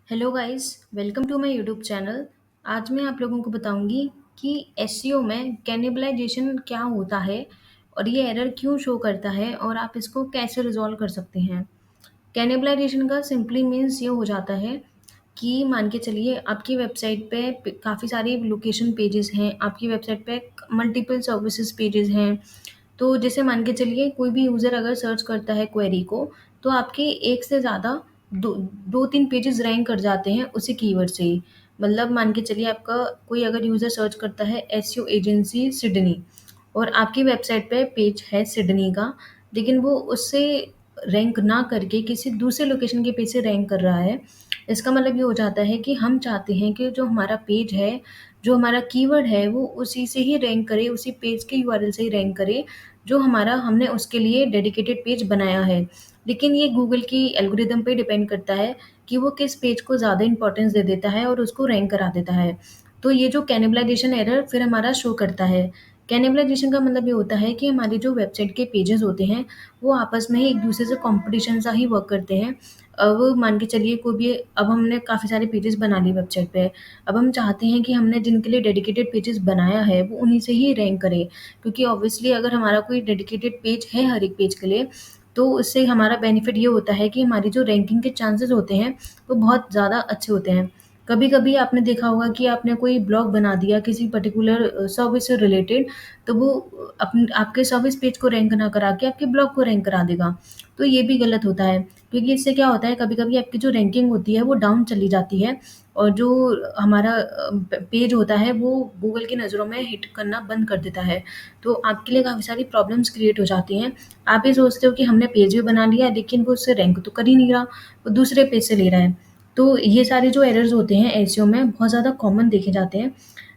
Hello guys, welcome to my YouTube channel. आज मैं आप लोगों को बताऊंगी कि एसईओ में कैनिबलाइजेशन क्या होता है और ये एरर क्यों शो करता है और आप इसको कैसे रिजॉल्व कर सकते हैं। कैनिबलाइजेशन का सिंपली मीन्स ये हो जाता है कि मान के चलिए आपकी वेबसाइट पे काफ़ी सारी लोकेशन पेजेस हैं, आपकी वेबसाइट पे मल्टीपल सर्विसेज पेजेस हैं। तो जैसे मान के चलिए कोई भी यूज़र अगर सर्च करता है क्वेरी को, तो आपके एक से ज़्यादा दो 2-3 पेजेस रैंक कर जाते हैं उसी कीवर्ड से ही। मतलब मान के चलिए आपका कोई अगर यूज़र सर्च करता है एसईओ एजेंसी सिडनी और आपकी वेबसाइट पे पेज है सिडनी का, लेकिन वो उससे रैंक ना करके किसी दूसरे लोकेशन के पेज से रैंक कर रहा है। इसका मतलब ये हो जाता है कि हम चाहते हैं कि जो हमारा पेज है, जो हमारा कीवर्ड है, वो उसी से ही रैंक करे, उसी पेज के यूआरएल से ही रैंक करे, जो हमने उसके लिए डेडिकेटेड पेज बनाया है। लेकिन ये गूगल की एल्गोरिदम पे डिपेंड करता है कि वो किस पेज को ज़्यादा इम्पोर्टेंस दे देता है और उसको रैंक करा देता है। तो ये जो कैनिबलाइजेशन एरर फिर हमारा शो करता है। कैनिबलाइजेशन का मतलब ये होता है कि हमारी जो वेबसाइट के पेजेस होते हैं, वो आपस में ही एक दूसरे से कॉम्पिटिशन सा ही वर्क करते हैं। अब मान के चलिए कोई भी अब हमने काफ़ी सारे पेजेस बना लिए वेबसाइट पे। अब हम चाहते हैं कि हमने जिनके लिए डेडिकेटेड पेजेस बनाया है, वो उन्हीं से ही रैंक करे। क्योंकि ऑब्वियसली अगर हमारा कोई डेडिकेटेड पेज है हर एक पेज के लिए, तो उससे हमारा बेनिफिट ये होता है कि हमारी जो रैंकिंग के चांसेस होते हैं, वो बहुत ज़्यादा अच्छे होते हैं। कभी-कभी आपने देखा होगा कि आपने कोई ब्लॉग बना दिया किसी पर्टिकुलर सर्विस से रिलेटेड, तो वो आपके सर्विस पेज को रैंक ना करा के आपके ब्लॉग को रैंक करा देगा। तो ये भी गलत होता है, क्योंकि इससे क्या होता है कभी-कभी आपकी जो रैंकिंग होती है वो डाउन चली जाती है और जो हमारा पेज होता है वो गूगल की नज़रों में हिट करना बंद कर देता है। तो आपके लिए काफ़ी सारी प्रॉब्लम्स क्रिएट हो जाती हैं। आप ये सोचते हो कि हमने पेज भी बना लिया, लेकिन वो उससे रैंक तो कर ही नहीं रहा, वो दूसरे पेज से ले रहा है। तो ये सारे जो एरर्स होते हैं एसईओ में बहुत ज़्यादा कॉमन देखे जाते हैं।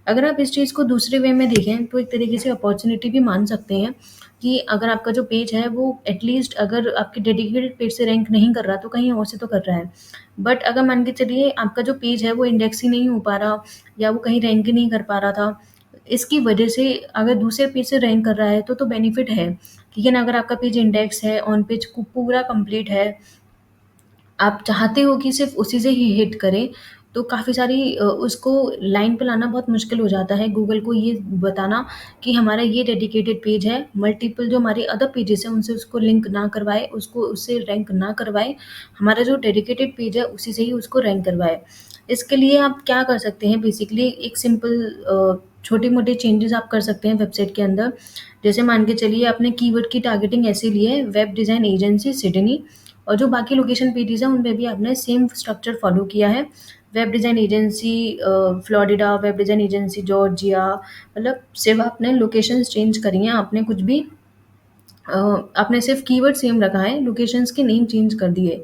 अगर आप इस चीज़ को दूसरे वे में देखें तो एक तरीके से अपॉर्च्युनिटी भी मान सकते हैं कि अगर आपका जो पेज है वो एटलीस्ट अगर आपके डेडिकेटेड पेज से रैंक नहीं कर रहा तो कहीं और से तो कर रहा है। बट अगर मान के चलिए आपका जो पेज है वो इंडेक्स ही नहीं हो पा रहा या वो कहीं रैंक ही नहीं कर पा रहा था, इसकी वजह से अगर दूसरे पेज से रैंक कर रहा है तो बेनिफिट है। लेकिन अगर आपका पेज इंडेक्स है, ऑन पेज पूरा कंप्लीट है, आप चाहते हो कि सिर्फ़ उसी से ही हिट करे, तो काफ़ी सारी उसको लाइन पे लाना बहुत मुश्किल हो जाता है। गूगल को ये बताना कि हमारा ये डेडिकेटेड पेज है, मल्टीपल जो हमारे अदर पेजेज़ हैं, उनसे उसको लिंक ना करवाए, उसको उससे रैंक ना करवाए। हमारा जो डेडिकेटेड पेज है, उसी से ही उसको रैंक करवाए। इसके लिए आप क्या कर सकते हैं बेसिकली एक सिंपल छोटे-मोटे चेंजेज़ आप कर सकते हैं वेबसाइट के अंदर। जैसे मान के चलिए आपने कीवर्ड की टारगेटिंग ऐसे ली है वेब डिज़ाइन एजेंसी सिडनी और जो बाकी लोकेशन पेजेज़ हैं, उन पे भी आपने सेम स्ट्रक्चर फ़ॉलो किया है। Web design agency Florida, web design agency Georgia, मतलब सिर्फ़ आपने लोकेशंस चेंज करी हैं, आपने कुछ भी अ, आपने सिर्फ़ कीवर्ड सेम रखा है, लोकेशंस के नेम चेंज कर दिए।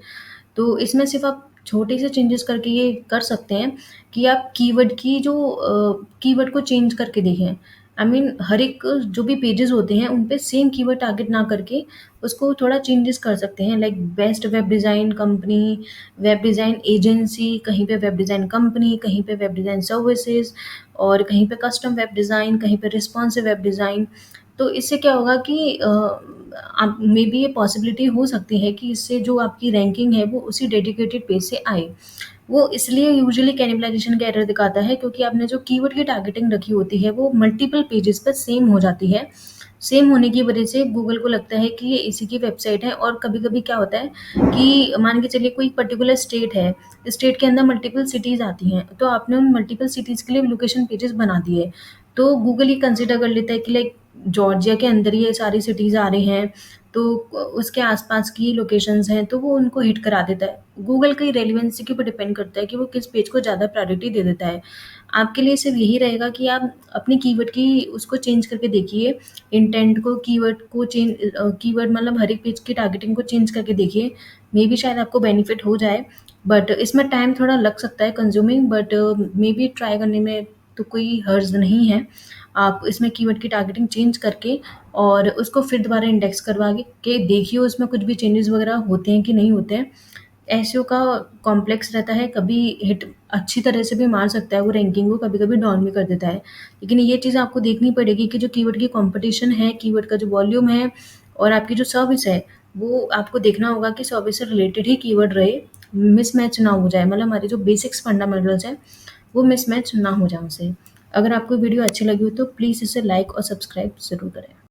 तो इसमें सिर्फ़ आप छोटे से चेंजेस करके ये कर सकते हैं कि आप कीवर्ड को चेंज करके देखें। आई मीन हर एक जो भी पेजेज़ होते हैं, उन पे सेम कीवर्ड टारगेट ना करके उसको थोड़ा चेंजेस कर सकते हैं। Like best web design company, web design agency, कहीं पे वेब डिज़ाइन कंपनी, कहीं पे वेब डिज़ाइन सर्विसेज़ और कहीं पे कस्टम वेब डिज़ाइन, कहीं पे रिस्पॉन्सिव वेब डिज़ाइन। तो इससे क्या होगा कि आप मे बी ये पॉसिबिलिटी हो सकती है कि इससे जो आपकी रैंकिंग है वो उसी डेडिकेटेड पेज से आए। वो इसलिए यूजुअली कैनिबलाइज़ेशन का एरर दिखाता है क्योंकि आपने जो कीवर्ड की टारगेटिंग रखी होती है वो मल्टीपल पेजेज़ पे सेम हो जाती है। सेम होने की वजह से गूगल को लगता है कि ये इसी की वेबसाइट है और कभी-कभी क्या होता है कि मान के चलिए कोई पर्टिकुलर स्टेट है, स्टेट के अंदर मल्टीपल सिटीज़ आती हैं, तो आपने उन मल्टीपल सिटीज़ के लिए लोकेशन पेजेज़ बना दिए। तो गूगल ये कंसिडर कर लेता है कि लाइक जॉर्जिया के अंदर ये सारी सिटीज़ आ रही हैं, तो उसके आस-पास की लोकेशंस हैं, तो वो उनको हिट करा देता है। गूगल की रेलेवेंसी के ऊपर डिपेंड करता है कि वो किस पेज को ज़्यादा प्रायोरिटी दे देता है। आपके लिए सिर्फ़ यही रहेगा कि आप अपनी कीवर्ड की उसको चेंज करके देखिए, इंटेंट को कीवर्ड मतलब हर एक पेज की टारगेटिंग को चेंज करके देखिए। मेबी शायद आपको बेनिफिट हो जाए, बट इसमें टाइम थोड़ा लग सकता है कंज्यूमिंग, बट मेबी ट्राई करने में तो कोई हर्ज नहीं है। आप इसमें कीवर्ड की टारगेटिंग चेंज करके और उसको फिर दोबारा इंडेक्स करवा के देखिए उसमें कुछ भी चेंजेस वगैरह होते हैं कि नहीं होते हैं। एसईओ का कॉम्प्लेक्स रहता है, कभी हिट अच्छी तरह से भी मार सकता है वो रैंकिंग को, कभी-कभी डाउन भी कर देता है। लेकिन ये चीज़ आपको देखनी पड़ेगी कि जो कीवर्ड की कॉम्पिटिशन है, कीवर्ड का जो वॉल्यूम है और आपकी जो सर्विस है, वो आपको देखना होगा कि सर्विस से रिलेटेड ही कीवर्ड रहे मिसमैच ना हो जाए, मतलब हमारे जो बेसिक्स फंडामेंटल्स हैं वो मिसमैच ना हो जाए उनसे। अगर आपको वीडियो अच्छी लगी हो तो प्लीज़ इसे लाइक और सब्सक्राइब ज़रूर करें।